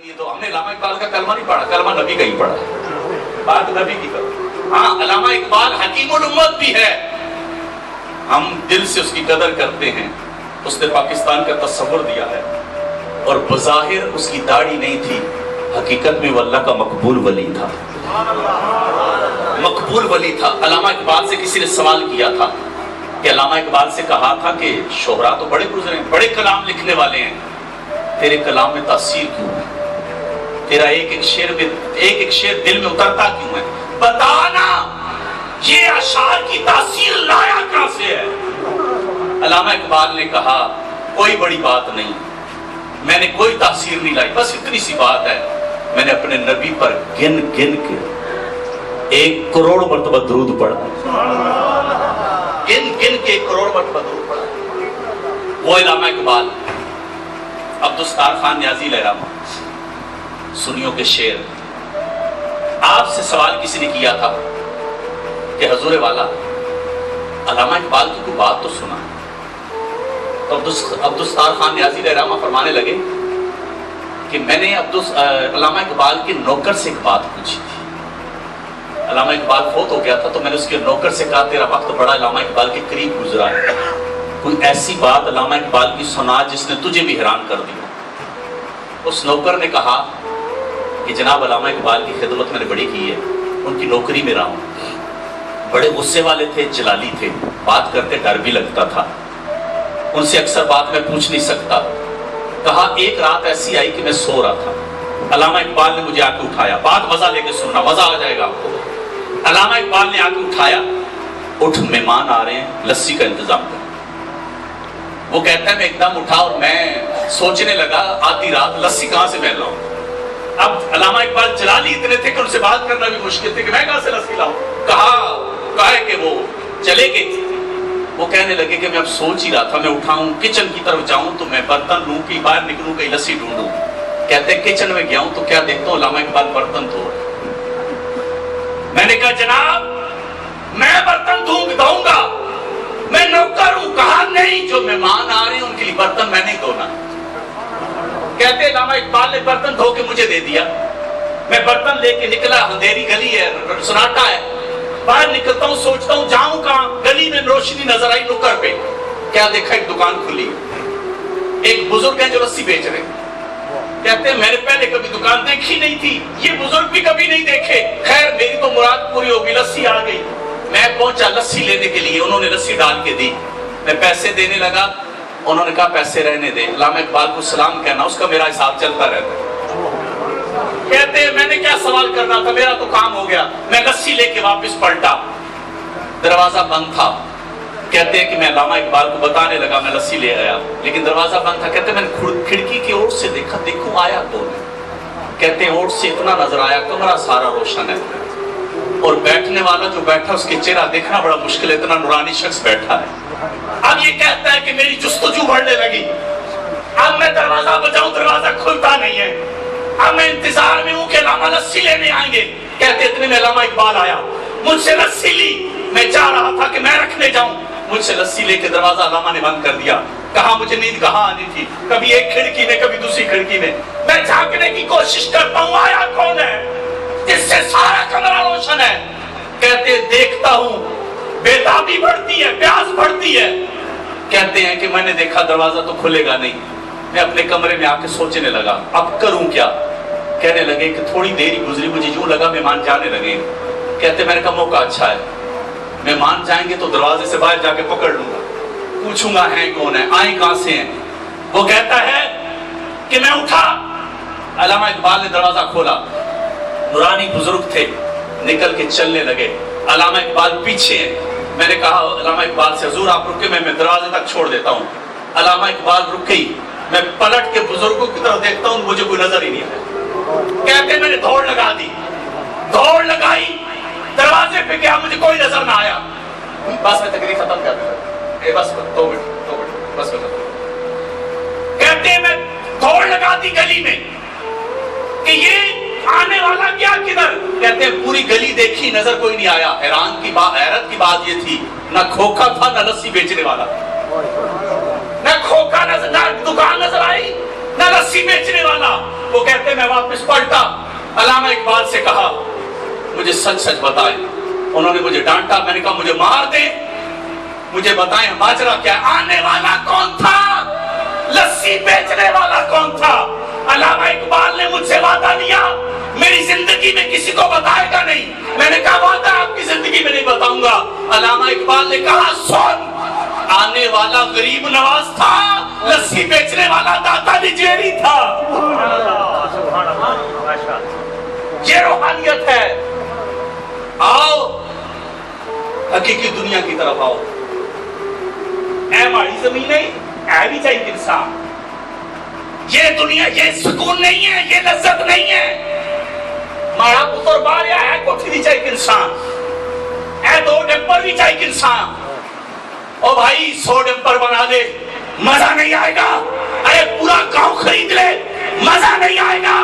लिए तो हमने अल्लामा इकबाल का कलमा नहीं पढ़ा, कलमा नबी का ही पढ़ा, बात नबी की करो। हाँ, अल्लामा इकबाल हकीमुल उम्मत भी है, हम दिल से उसकी कदर करते हैं। उसने पाकिस्तान का तस्वुर दिया है और बज़ाहिर उसकी दाढ़ी नहीं थी, हकीकत में वो अल्लाह का मकबूल वली था, मकबूल वली था। अल्लामा इकबाल से किसी ने सवाल किया था कि अल्लामा इकबाल से कहा था कि शोहरा तो बड़े गुजरे, बड़े कलाम लिखने वाले हैं, तेरे कलाम में तासीर क्यों है? तेरा एक एक शेर दिल में उतरता क्यों है? बताना, ये अशार की तासीर लाया कहां से है? अल्लामा इकबाल ने कहा, कोई बड़ी बात नहीं, मैंने कोई तासीर नहीं लाई, बस इतनी सी बात है, मैंने अपने नबी पर गिन गिन के 1 करोड़ मरतबा दुरूद पढ़ा, गिन गिन के 1 करोड़ मरतबा दुरूद पढ़ा। वो अल्लामा इकबाल। अब्दुस्तार खान न्याजी लहरामा, सुनियों के शेर। आपसे सवाल किसी ने किया था कि हुजूर वाला अल्लामा इकबाल की कोई बात तो सुना। तो अब्दुस्तार खान न्याजी लहरामा फरमाने लगे कि मैंने अल्लामा इकबाल के नौकर से एक बात पूछी थी। अल्लामा इकबाल फौत हो गया था तो मैंने उसके नौकर से कहा, तेरा वक्त बड़ा अल्लामा इकबाल के करीब गुजरा है, कोई ऐसी बात अल्लामा इकबाल की सुना जिसने तुझे भी हैरान कर दिया। उस नौकर ने कहा कि जनाब अल्लामा इकबाल की खिदमत मैंने बड़ी की है, उनकी नौकरी में रहा हूँ, बड़े गुस्से वाले थे, जलाली थे, बात करते डर भी लगता था, उनसे अक्सर बात मैं पूछ नहीं सकता। कहा एक रात ऐसी आई कि मैं सो रहा था, अल्लामा इकबाल ने मुझे आके उठाया, बात मजा लेके सुनना, मजा आ जाएगा आपको। अल्लामा इकबाल ने आके उठाया, उठ मेहमान आ रहे हैं, लस्सी का इंतजाम कर। वो कहता है मैं एकदम उठा और मैं सोचने लगा आधी रात लस्सी कहां से मैं लाऊं। अब अल्लामा इकबाल जलाली इतने थे कि उनसे बात करना भी मुश्किल थे कि मैं कहां से लस्सी लाऊं। कहा कि वो चले गए। वो कहने लगे कि मैं अब सोच ही रहा था, मैं उठाऊं किचन की तरफ जाऊं तो मैं बर्तन लूं कि बाहर निकलूं कहीं लस्सी ढूंढूं। कहते किचन में गया हूं तो क्या देखता हूं अल्लामा इकबाल बर्तन धो रहे। मैंने कहा जनाब मैं बर्तन धोऊंगा, मैं नौकर हूं। कहा नहीं, जो मेहमान आ रहे हैं उनके लिए बर्तन मैं नहीं धोना। कहते अल्लामा इकबाल ने बर्तन धो के मुझे दे दिया, मैं बर्तन लेके निकला, अंधेरी गली है, सन्नाटा है, बाहर निकलता हूँ, सोचता हूँ जाऊं कहां। गली में रोशनी नजर आई नुक्कड़ पे, क्या देखा एक दुकान खुली, एक बुजुर्ग है जो लस्सी बेच रहे। कहते हैं मैंने पहले कभी दुकान देखी नहीं थी, ये बुजुर्ग भी कभी नहीं देखे। खैर मेरी तो मुराद पूरी होगी, लस्सी आ गई। मैं पहुंचा लस्सी लेने के लिए, उन्होंने लस्सी डाल के दी, मैं पैसे देने लगा, उन्होंने कहा पैसे रहने दे, अल्लामा इकबाल को सलाम कहना, उसका मेरा हिसाब चलता रहता है। कहते हैं मैंने क्या सवाल करना था, मेरा तो काम हो गया। मैं लस्सी लेके वापस पलटा, दरवाजा बंद था। कहते हैं कि मैं अल्लामा इकबाल को बताने लगा मैं लस्सी ले आया, लेकिन दरवाजा बंद था। कहते हैं मैंने खिड़की की ओर से देखा, देखूं आया कौन है। कहते हैं ओर से इतना नजर आया, कमरा सारा रोशन है और बैठने वाला जो बैठा उसके चेहरा देखना बड़ा मुश्किल है, इतना नूरानी शख्स बैठा है। अब ये कहता है कि मेरी जुस्तजू बढ़ने लगी, अब मैं दरवाजा बजाऊं, दरवाजा खुलता नहीं है। अब मैं इंतजार में हूं कि अल्लामा लस्सी लेने आएंगे। कहते इतने में अल्लामा इकबाल आया, मुझसे लस्सी ली, मैं चाह रहा था कि मैं रखने जाऊं, मुझसे लस्सी लेके दरवाजा अल्लामा ने बंद कर दिया। कहा मुझे नींद कहाँ आनी थी, कभी एक खिड़की में कभी दूसरी खिड़की में। मैं झांकने की कोशिश करता हूँ आया कौन है जिससे सारा कमरा रोशन है। कहते देखता हूँ, बेताबी बढ़ती है, प्यास बढ़ती है। कहते हैं कि मैंने देखा दरवाजा तो खुलेगा नहीं, मैं अपने कमरे में आके सोचने लगा अब करूं क्या। कहने लगे कि थोड़ी देरी गुजरी, मुझे यूं लगा मेहमान जाने लगे। कहते मैंने कहा मौका अच्छा है, मेहमान जाएंगे तो दरवाजे से बाहर जाके पकड़ लूंगा, पूछूंगा है कौन है, आए कहां से हैं। वो कहता है कि मैं उठा, अल्लामा इकबाल ने दरवाजा खोला, नूरानी बुजुर्ग थे, निकल के चलने लगे। अल्लामा इकबाल पीछे हैं। मैंने कहा अल्लामा इकबाल से हुजूर आप रुके, मैं दरवाजे तक छोड़ देता हूँ। अल्लामा इकबाल रुक गई, मैं पलट के बुजुर्गों की तरफ देखता हूँ, मुझे कोई नजर ही नहीं आया। कहते मैंने दौड़ लगा दी, दौड़ लगाई, दरवाजे पे गया, मुझे कोई नजर ना आया। बस मैं तकरीर खत्म कर दूंगा, बस 2 मिनट बस खत्म। कहते मैं दौड़ लगा दी गली में कि ये आने वाला क्या किधर। कहते पूरी गली देखी, नजर कोई नहीं आया। हैरत की बात ये थी, ना खोखा था ना लस्सी बेचने वाला, ना खोखा नजर, ना दुकान नजर आई, ना लस्सी बेचने वाला। वो कहते मैं वापस واپس پلٹا, علامہ اقبال سے کہا مجھے سچ سچ بتائیں. انہوں نے مجھے ڈانٹا, میں نے کہا مجھے مار دیں, مجھے بتائیں ماجرا کیا, آنے والا کون تھا, لسی بیچنے والا کون تھا. علامہ اقبال نے مجھ سے وعدہ لیا میری زندگی میں کسی کو بتائے گا نہیں. میں نے کہا وعدہ آپ کی زندگی میں نہیں بتاؤں گا. علامہ اقبال نے کہا سن, آنے والا غریب نواز تھا, لسی بیچنے والا داتا نجیری تھا. یہ روحانیت ہے. آؤ حقیقی دنیا کی طرف آؤ. اے ماڑی زمین ہے, اے بھی چاہیے انسان. یہ دنیا یہ سکون نہیں ہے, یہ لذت نہیں ہے. ماڑا پتر باریا ہے کوٹھی بھی چاہیے انسان, اے 2 ڈمپر بھی چاہیے انسان. او بھائی 100 ڈمپر بنا دے مزہ نہیں آئے گا. ارے پورا گاؤں خرید لے مزہ نہیں آئے گا.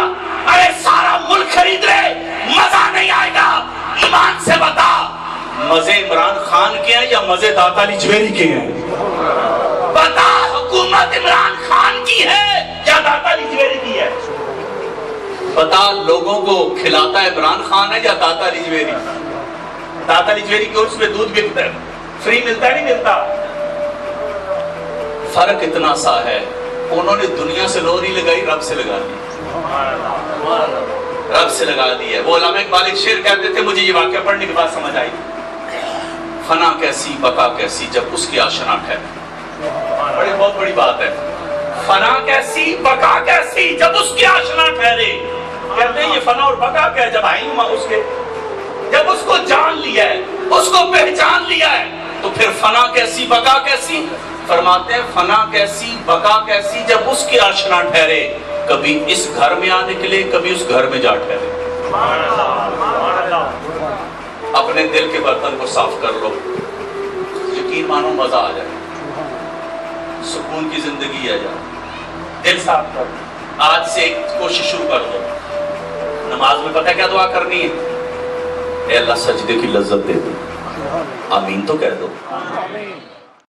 ارے سارا ملک خرید لے مزہ نہیں آئے گا. ایمان سے بتا, مزے عمران خان کے ہیں یا مزے داتا علی جویری کے ہیں؟ بتا, حکومت عمران خان کی ہے یا داتا علی جویری کی ہے؟ بتا, لوگوں کو کھلاتا ہے عمران خان ہے یا داتا علی جویری؟ داتا علی جویری کے اس میں دودھ بکتا ہے, فری ملتا ہے نہیں ملتا. فرق اتنا سا ہے, انہوں نے دنیا سے لو نہیں لگائی, رب سے لگا دی. رب سے لگا دی ہے. وہ علامہ اقبال ایک شعر کہتے تھے, مجھے یہ واقعہ پڑھنے کے بعد سمجھ آئی, فنا کیسی بقا کیسی جب اس کی آشنا ٹھہرے. بڑی بہت بڑی بات ہے. فنا کیسی بقا کیسی جب اس کی آشنا ٹھہرے. کہتے ہیں یہ فنا اور بقا کیا ہے, جب آئی اس کے, جب اس کو جان لیا ہے, اس کو پہچان لیا ہے, تو پھر فنا کیسی بقا کیسی. فرماتے ہیں فنا کیسی بقا کیسی جب اس کی آشنا ٹھہرے, کبھی اس گھر میں آ نکلے کبھی اس گھر میں جا ٹھہرے. اپنے دل کے برتن کو صاف کر لو, یقین مانو مزہ آ جائے, سکون کی زندگی آ جائے. دل صاف کر, آج سے ایک کوشش شروع کر دو. نماز میں پتہ کیا دعا کرنی ہے؟ اے اللہ سجدے کی لذت دے دو. آمین تو کہہ دو.